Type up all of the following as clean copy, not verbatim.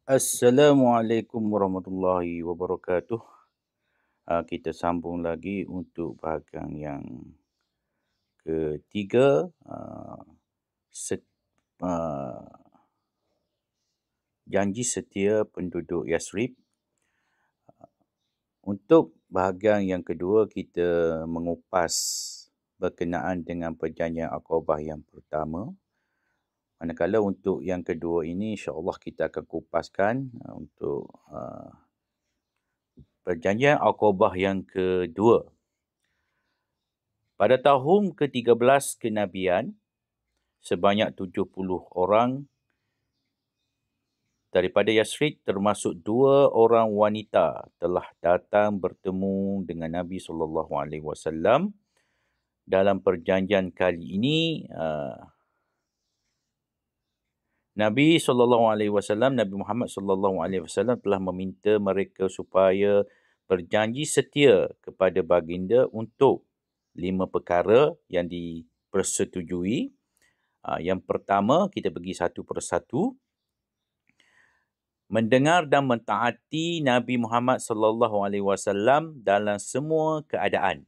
Assalamualaikum warahmatullahi wabarakatuh. Kita sambung lagi untuk bahagian yang ketiga. Janji setia penduduk Yasrib. Untuk bahagian yang kedua, kita mengupas berkenaan dengan perjanjian Aqabah yang pertama. Manakala untuk yang kedua ini, insya-Allah kita akan kupaskan untuk perjanjian Aqabah yang kedua. Pada tahun ke-13 kenabian, sebanyak 70 orang daripada Yasrib termasuk 2 orang wanita telah datang bertemu dengan Nabi SAW. Dalam perjanjian kali ini, Nabi SAW, Nabi Muhammad SAW telah meminta mereka supaya berjanji setia kepada baginda untuk 5 perkara yang dipersetujui. Yang pertama, kita pergi satu persatu. Mendengar dan mentaati Nabi Muhammad SAW dalam semua keadaan.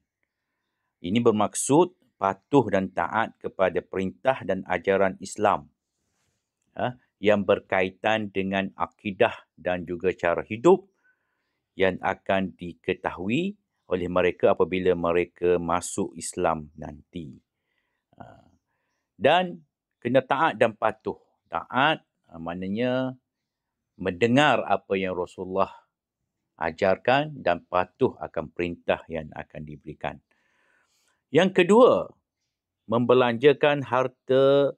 Ini bermaksud patuh dan taat kepada perintah dan ajaran Islam yang berkaitan dengan akidah dan juga cara hidup yang akan diketahui oleh mereka apabila mereka masuk Islam nanti. Dan kena taat dan patuh. Taat maknanya mendengar apa yang Rasulullah ajarkan dan patuh akan perintah yang akan diberikan. Yang kedua, membelanjakan harta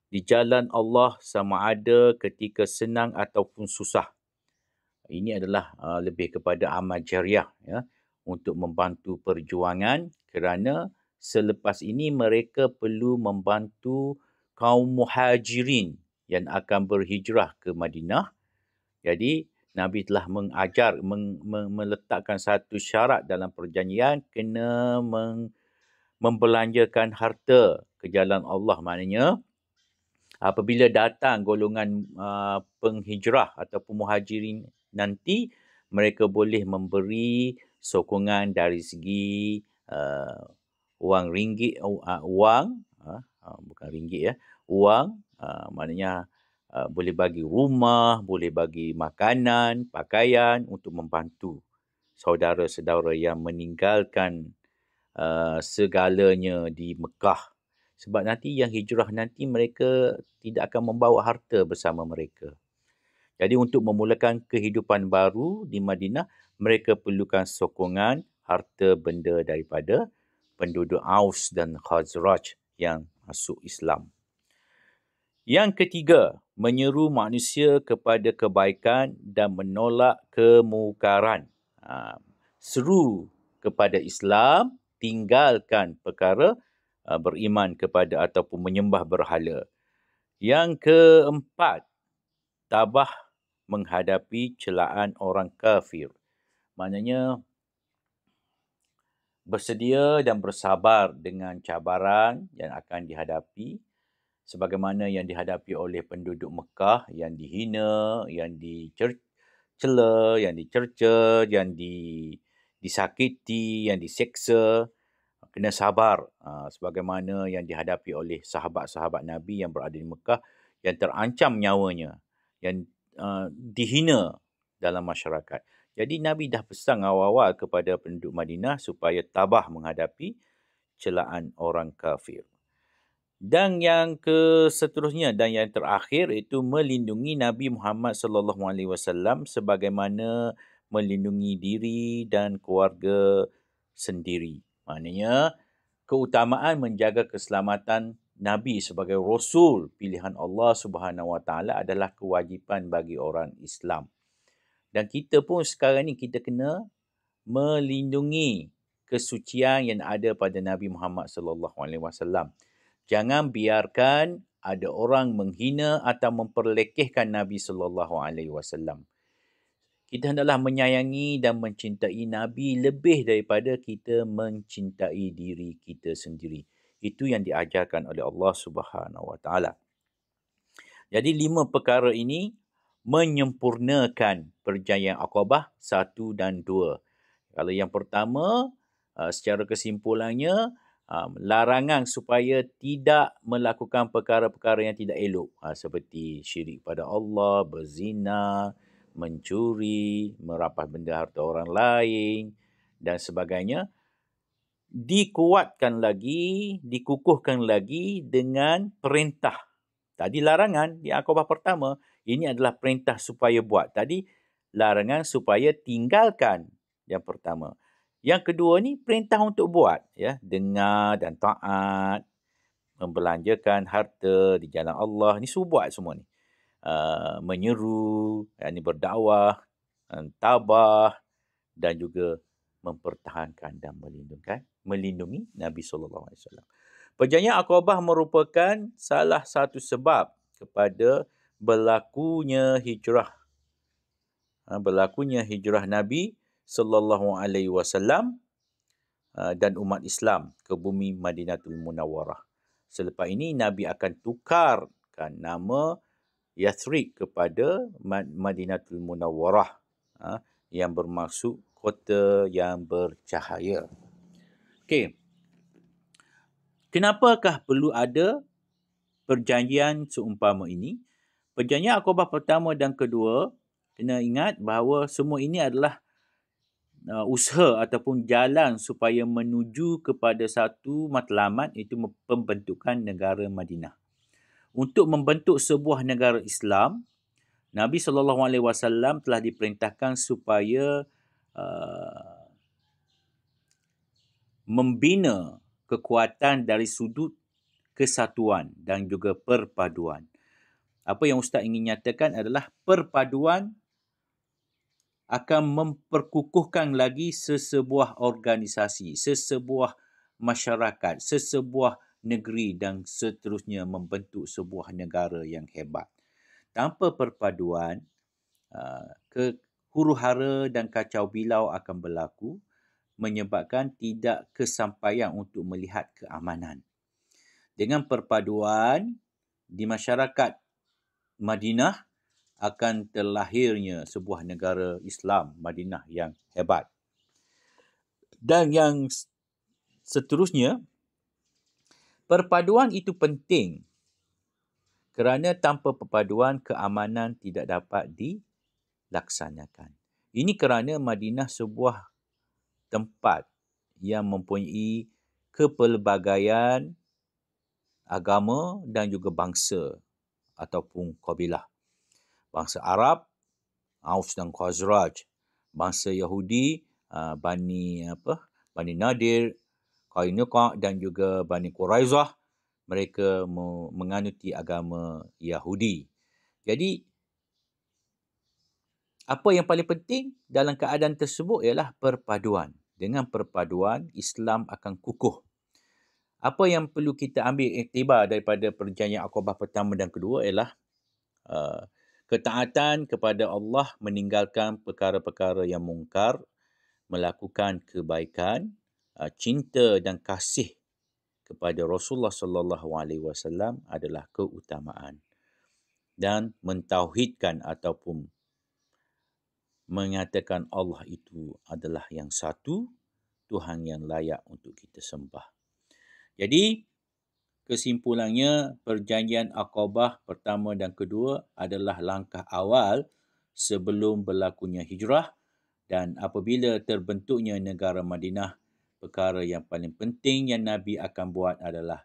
di jalan Allah sama ada ketika senang ataupun susah. Ini adalah lebih kepada amal jariah untuk membantu perjuangan, kerana selepas ini mereka perlu membantu kaum muhajirin yang akan berhijrah ke Madinah. Jadi Nabi telah meletakkan satu syarat dalam perjanjian, kena membelanjakan harta ke jalan Allah. Maknanya apabila datang golongan penghijrah ataupun muhajirin nanti, mereka boleh memberi sokongan dari segi wang ringgit, bukan ringgit wang, maknanya boleh bagi rumah, boleh bagi makanan, pakaian untuk membantu saudara-saudara yang meninggalkan segalanya di Mekah. Sebab nanti yang hijrah nanti mereka tidak akan membawa harta bersama mereka. Jadi untuk memulakan kehidupan baru di Madinah, mereka perlukan sokongan harta benda daripada penduduk Aus dan Khazraj yang masuk Islam. Yang ketiga, menyeru manusia kepada kebaikan dan menolak kemukaran. Seru kepada Islam, tinggalkan perkara beriman kepada ataupun menyembah berhala. Yang keempat, tabah menghadapi celaan orang kafir. Maknanya bersedia dan bersabar dengan cabaran yang akan dihadapi, sebagaimana yang dihadapi oleh penduduk Mekah yang dihina, yang dicela, yang dicerca, yang disakiti, yang diseksa. Kena sabar sebagaimana yang dihadapi oleh sahabat-sahabat Nabi yang berada di Mekah yang terancam nyawanya, yang dihina dalam masyarakat. Jadi Nabi dah pesan awal-awal kepada penduduk Madinah supaya tabah menghadapi celaan orang kafir. Dan yang seterusnya dan yang terakhir itu melindungi Nabi Muhammad SAW sebagaimana melindungi diri dan keluarga sendiri. Maknanya keutamaan menjaga keselamatan Nabi sebagai Rasul pilihan Allah Subhanahu Wa Taala adalah kewajipan bagi orang Islam. Dan kita pun sekarang ni kita kena melindungi kesucian yang ada pada Nabi Muhammad SAW. Jangan biarkan ada orang menghina atau memperlekehkan Nabi SAW. Kita hendaklah menyayangi dan mencintai Nabi lebih daripada kita mencintai diri kita sendiri. Itu yang diajarkan oleh Allah Subhanahu Wa Taala. Jadi 5 perkara ini menyempurnakan perjanjian Aqabah 1 dan 2. Kalau yang pertama, secara kesimpulannya, larangan supaya tidak melakukan perkara-perkara yang tidak elok, seperti syirik pada Allah, berzina, mencuri, merampas benda harta orang lain dan sebagainya. Dikuatkan lagi, dikukuhkan lagi dengan perintah. Tadi larangan di Aqabah pertama, ini adalah perintah supaya buat. Tadi larangan supaya tinggalkan yang pertama. Yang kedua ni perintah untuk buat, ya, dengar dan taat, membelanjakan harta di jalan Allah. Ni suruh buat semua ni. Menyeru, yakni berdakwah, tabah dan juga mempertahankan dan melindungi Nabi SAW. Perjanjian Aqabah merupakan salah satu sebab kepada berlakunya hijrah Nabi SAW dan umat Islam ke bumi Madinatul Munawwarah. Selepas ini Nabi akan tukarkan nama Yathrib kepada Madinatul Munawwarah, yang bermaksud kota yang bercahaya. Okey. Kenapakah perlu ada perjanjian seumpama ini? Perjanjian Aqabah pertama dan kedua, kena ingat bahawa semua ini adalah usaha ataupun jalan supaya menuju kepada satu matlamat, iaitu pembentukan negara Madinah. Untuk membentuk sebuah negara Islam, Nabi SAW telah diperintahkan supaya membina kekuatan dari sudut kesatuan dan juga perpaduan. Apa yang Ustaz ingin nyatakan adalah perpaduan akan memperkukuhkan lagi sesebuah organisasi, sesebuah masyarakat, sesebuah negeri dan seterusnya membentuk sebuah negara yang hebat. Tanpa perpaduan, huru-hara dan kacau bilau akan berlaku, menyebabkan tidak kesampaian untuk melihat keamanan. Dengan perpaduan di masyarakat Madinah akan terlahirnya sebuah negara Islam Madinah yang hebat. Dan yang seterusnya, perpaduan itu penting kerana tanpa perpaduan keamanan tidak dapat dilaksanakan. Ini kerana Madinah sebuah tempat yang mempunyai kepelbagaian agama dan juga bangsa ataupun kabilah. Bangsa Arab, Aus dan Khazraj. Bangsa Yahudi, Bani Nadir, Qainuqa dan juga Bani Quraizah. Mereka menganuti agama Yahudi. Jadi, apa yang paling penting dalam keadaan tersebut ialah perpaduan. Dengan perpaduan, Islam akan kukuh. Apa yang perlu kita ambil iktibar daripada perjanjian Aqabah pertama dan kedua ialah ketaatan kepada Allah, meninggalkan perkara-perkara yang mungkar, melakukan kebaikan, cinta dan kasih kepada Rasulullah SAW adalah keutamaan. Dan mentauhidkan ataupun mengatakan Allah itu adalah yang satu, Tuhan yang layak untuk kita sembah. Jadi, kesimpulannya, perjanjian Aqabah pertama dan kedua adalah langkah awal sebelum berlakunya hijrah, dan apabila terbentuknya negara Madinah, perkara yang paling penting yang Nabi akan buat adalah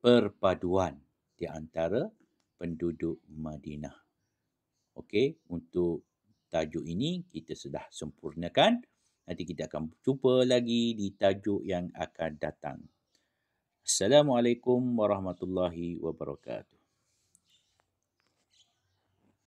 perpaduan di antara penduduk Madinah. Okey, untuk tajuk ini kita sudah sempurnakan. Nanti kita akan jumpa lagi di tajuk yang akan datang. Assalamualaikum warahmatullahi wabarakatuh.